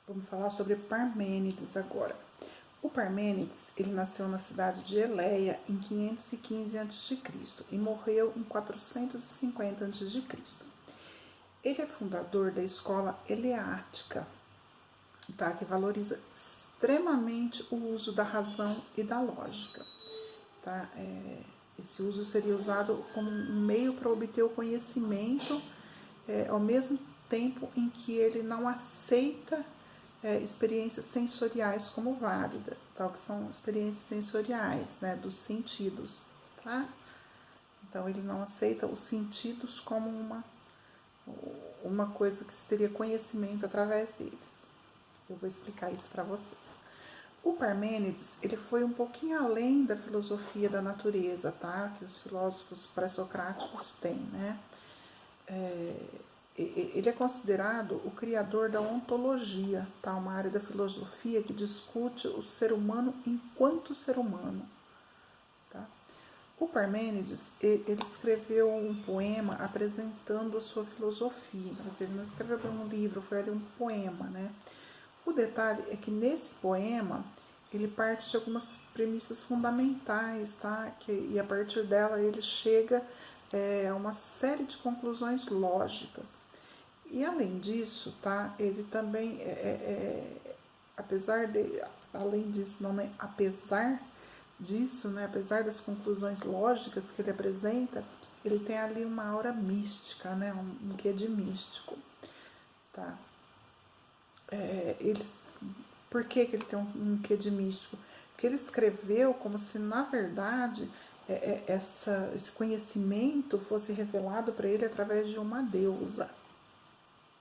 Vamos falar sobre Parmênides agora. O Parmênides, ele nasceu na cidade de Eleia em 515 a.C. e morreu em 450 a.C. Ele é fundador da escola eleática, tá? Que valoriza extremamente o uso da razão e da lógica. Tá? Esse uso seria usado como um meio para obter o conhecimento, ao mesmo tempo em que ele não aceita experiências sensoriais como válida, tal que são experiências sensoriais, né, dos sentidos, tá? Então ele não aceita os sentidos como uma coisa que teria conhecimento através deles. Eu vou explicar isso para vocês. O Parmênides, ele foi um pouquinho além da filosofia da natureza, tá? Que os filósofos pré-socráticos têm, né? Ele é considerado o criador da ontologia, tá? Uma área da filosofia que discute o ser humano enquanto ser humano. Tá? O Parmênides, ele escreveu um poema apresentando a sua filosofia. Ele não escreveu um livro, foi ali um poema, né? O detalhe é que nesse poema ele parte de algumas premissas fundamentais, tá? E a partir dela ele chega a uma série de conclusões lógicas. E além disso, tá? Ele também, apesar das conclusões lógicas que ele apresenta, ele tem ali uma aura mística, né? Um quê de místico, tá? Por que ele tem um quê de místico? Porque ele escreveu como se, na verdade, esse conhecimento fosse revelado para ele através de uma deusa.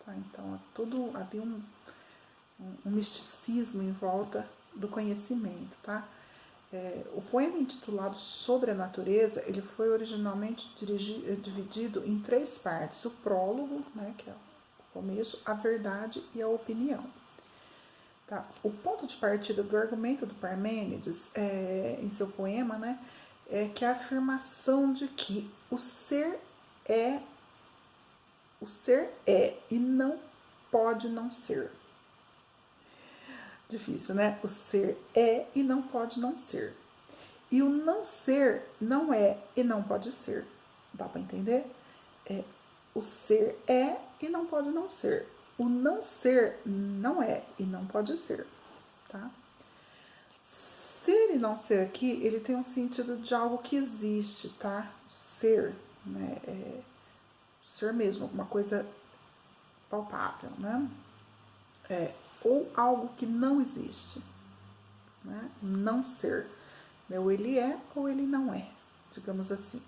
Tá? Então, é tudo ali um misticismo em volta do conhecimento. Tá? O poema intitulado Sobre a Natureza, ele foi originalmente dividido em 3 partes. O prólogo, né, que é o começo, a verdade e a opinião. Tá? O ponto de partida do argumento do Parmênides, em seu poema, né, é que a afirmação de que o ser é e não pode não ser. Difícil, né? O ser é e não pode não ser. E o não ser não é e não pode ser. Dá para entender? O ser é e não pode não ser. O não ser não é e não pode ser. Tá? Ser e não ser aqui, ele tem um sentido de algo que existe, tá? Ser, né? Ser mesmo, uma coisa palpável, né? Ou algo que não existe, né? Não ser. Ou ele é ou ele não é, digamos assim.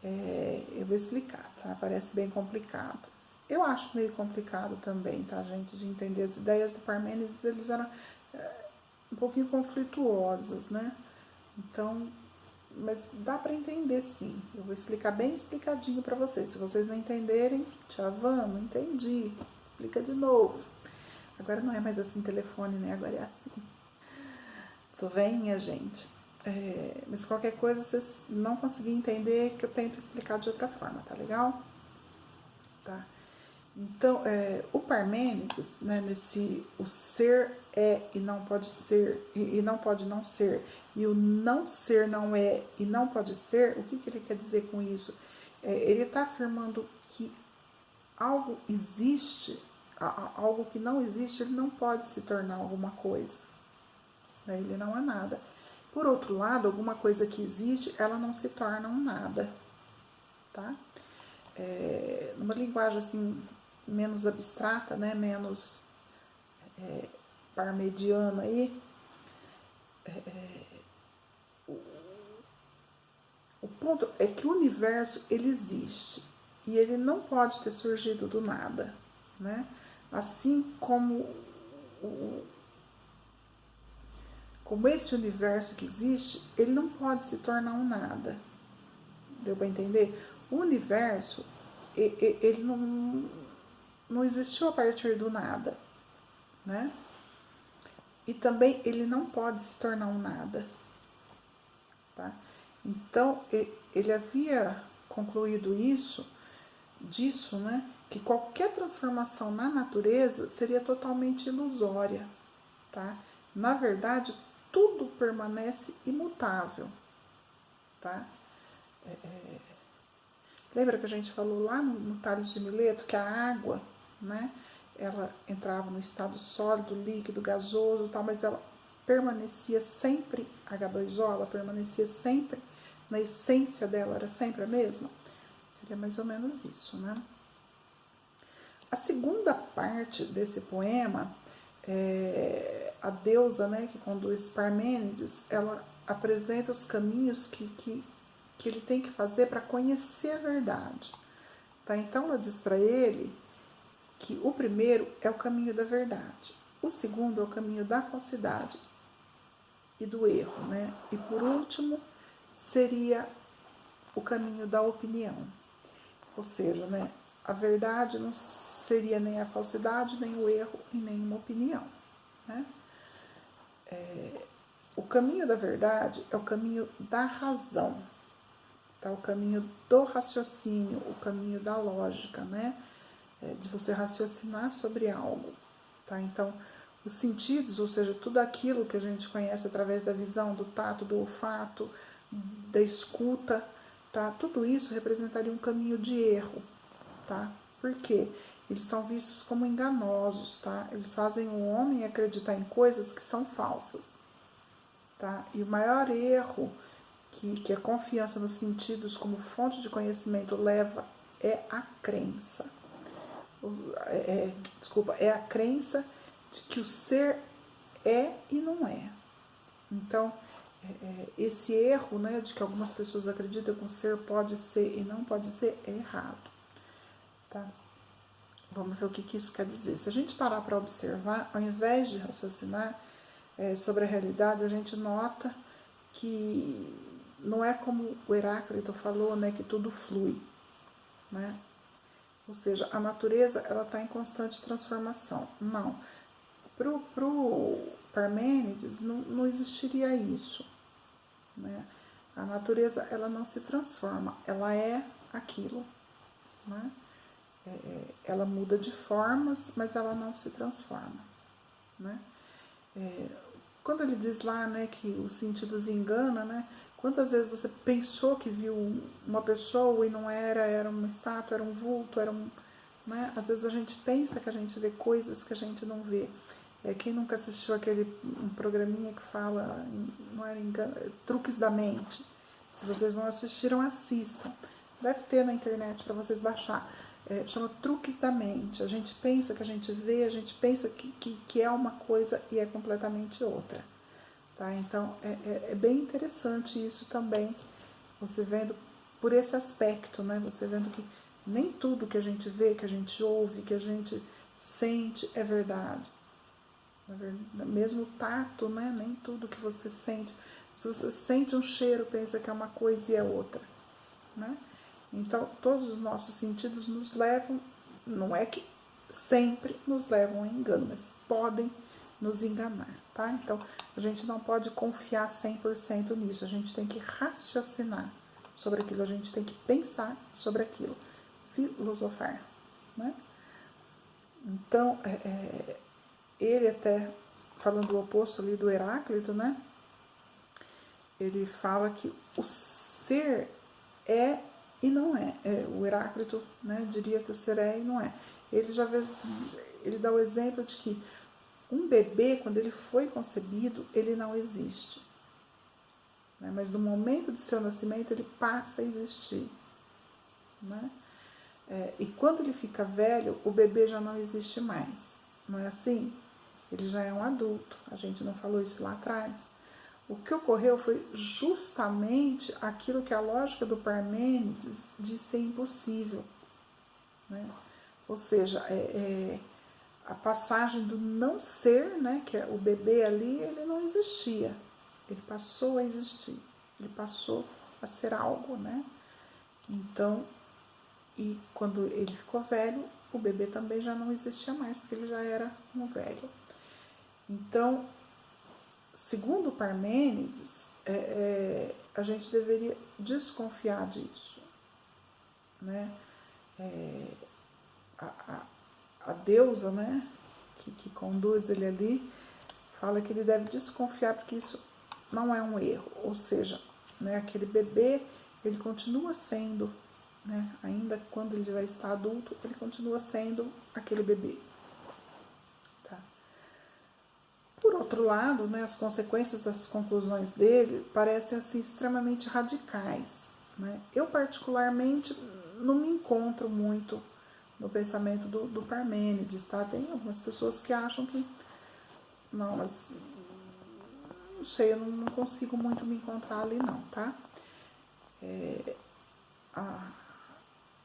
Eu vou explicar, tá? Parece bem complicado. Eu acho meio complicado também, tá, gente, de entender. As ideias do Parmênides, eles eram um pouquinho conflituosas, né? Então, mas dá para entender sim. Eu vou explicar bem explicadinho para vocês. Se vocês não entenderem, tchavam, não entendi. Explica de novo. Agora não é mais assim telefone, né? Agora é assim. Isso vem, minha gente. Mas qualquer coisa, vocês não conseguirem entender, que eu tento explicar de outra forma, tá legal? Tá? Então, o Parmênides, né, o ser é e não pode ser, e não pode não ser, e o não ser não é e não pode ser, o que ele quer dizer com isso? Ele está afirmando que algo existe, algo que não existe, ele não pode se tornar alguma coisa. Né? Ele não é nada. Por outro lado, alguma coisa que existe, ela não se torna um nada. Tá? Numa linguagem assim, menos abstrata, né? Menos parmediana aí, o ponto é que o universo, ele existe. E ele não pode ter surgido do nada. Né? Assim como esse universo que existe, ele não pode se tornar um nada. Deu para entender? O universo, ele não existiu a partir do nada, né? E também ele não pode se tornar um nada, tá? Então, ele havia concluído disso, né? que qualquer transformação na natureza seria totalmente ilusória, tá? Na verdade, tudo permanece imutável, tá? Lembra que a gente falou lá no Tales de Mileto que a água, né, ela entrava no estado sólido, líquido, gasoso e tal, mas ela permanecia sempre H2O, ela permanecia sempre na essência dela, era sempre a mesma? Seria mais ou menos isso, né? A segunda parte desse poema, a deusa, né, que conduz Parmênides, ela apresenta os caminhos que ele tem que fazer para conhecer a verdade. Tá? Então ela diz para ele que o primeiro é o caminho da verdade, o segundo é o caminho da falsidade e do erro, né? E por último seria o caminho da opinião. Ou seja, né, a verdade não seria nem a falsidade, nem o erro e nem uma opinião, né? O caminho da verdade é o caminho da razão, tá? O caminho do raciocínio, o caminho da lógica, né? De você raciocinar sobre algo, tá? Então, os sentidos, ou seja, tudo aquilo que a gente conhece através da visão, do tato, do olfato, da escuta, tá? Tudo isso representaria um caminho de erro, tá? Por quê? Eles são vistos como enganosos, tá? Eles fazem o homem acreditar em coisas que são falsas, tá? E o maior erro que a confiança nos sentidos como fonte de conhecimento leva é a crença. É a crença de que o ser é e não é. Então, esse erro, né, de que algumas pessoas acreditam que o ser pode ser e não pode ser, é errado. Tá? Vamos ver o que isso quer dizer. Se a gente parar para observar, ao invés de raciocinar sobre a realidade, a gente nota que não é como o Heráclito falou, né, que tudo flui, né? Ou seja, a natureza ela está em constante transformação. Não. Pro Parmênides não existiria isso, né? A natureza ela não se transforma, ela é aquilo, né? Ela muda de formas, mas ela não se transforma, né? Quando ele diz lá, né, que os sentidos enganam, né? Quantas vezes você pensou que viu uma pessoa e não era, era uma estátua, era um vulto, era um, né? Às vezes a gente pensa que a gente vê coisas que a gente não vê. Quem nunca assistiu um programinha que fala, não era engano, Truques da Mente? Se vocês não assistiram, assistam. Deve ter na internet para vocês baixar. Chama Truques da Mente. A gente pensa que a gente vê, a gente pensa que é uma coisa e é completamente outra. Tá? Então, é bem interessante isso também, você vendo por esse aspecto, né? Você vendo que nem tudo que a gente vê, que a gente ouve, que a gente sente é verdade. Mesmo o tato, né? Nem tudo que você sente. Se você sente um cheiro, pensa que é uma coisa e é outra, né? Então, todos os nossos sentidos nos levam, não é que sempre nos levam a engano, mas podem nos enganar, tá? Então, a gente não pode confiar 100% nisso, a gente tem que raciocinar sobre aquilo, a gente tem que pensar sobre aquilo, filosofar, né? Então, ele até, falando o oposto ali do Heráclito, né? Ele fala que o ser é e não é. O Heráclito, né, diria que o ser é e não é. Ele dá o exemplo de que um bebê, quando ele foi concebido, ele não existe, né? Mas no momento de seu nascimento ele passa a existir, né? E quando ele fica velho, o bebê já não existe mais, não é assim? Ele já é um adulto, a gente não falou isso lá atrás. O que ocorreu foi justamente aquilo que a lógica do Parmênides diz ser impossível, né? Ou seja, a passagem do não ser, né, que é o bebê ali, ele não existia, ele passou a existir, ele passou a ser algo, né? Então, e quando ele ficou velho, o bebê também já não existia mais, porque ele já era um velho. Então, segundo Parmênides, a gente deveria desconfiar disso, né? a deusa, né, que conduz ele ali, fala que ele deve desconfiar porque isso não é um erro, ou seja, né, aquele bebê, ele continua sendo, né, ainda quando ele já está adulto, ele continua sendo aquele bebê. Tá? Por outro lado, né, as consequências das conclusões dele parecem assim, extremamente radicais. Né? Eu, particularmente, não me encontro muito no pensamento do Parmênides. Tá? Tem algumas pessoas que acham que não, mas não sei, eu não consigo muito me encontrar ali não, tá?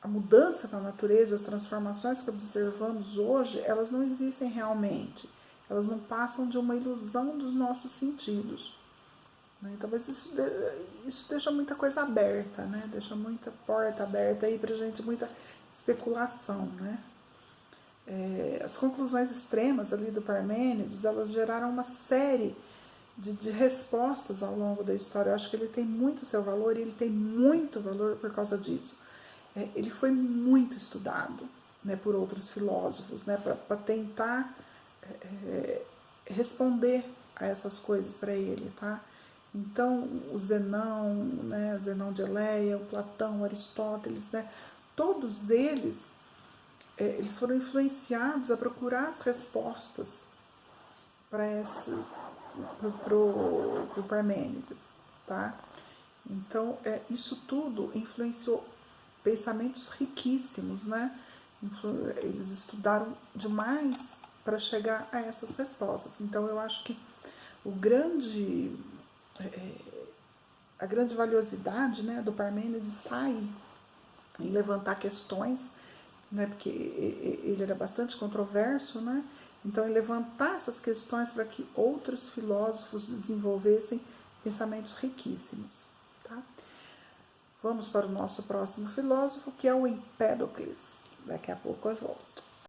A mudança na natureza, as transformações que observamos hoje, elas não existem realmente. Elas não passam de uma ilusão dos nossos sentidos. Né? Então, mas isso deixa muita coisa aberta, né? Deixa muita porta aberta aí pra gente, muita especulação, né? As conclusões extremas ali do Parmênides, elas geraram uma série de respostas ao longo da história. Eu acho que ele tem muito seu valor e ele tem muito valor por causa disso. Ele foi muito estudado, né, por outros filósofos, né, para tentar responder a essas coisas para ele, tá? Então, o Zenão, né, Zenão de Eleia, o Platão, o Aristóteles, né, todos eles foram influenciados a procurar as respostas para pro Parmênides, tá? Então, isso tudo influenciou pensamentos riquíssimos, né? Eles estudaram demais para chegar a essas respostas. Então, eu acho que a grande valiosidade, né, do Parmênides está aí, em levantar questões, né, porque ele era bastante controverso, né? Então, em levantar essas questões para que outros filósofos desenvolvessem pensamentos riquíssimos, tá? Vamos para o nosso próximo filósofo, que é o Empédocles. Daqui a pouco eu volto.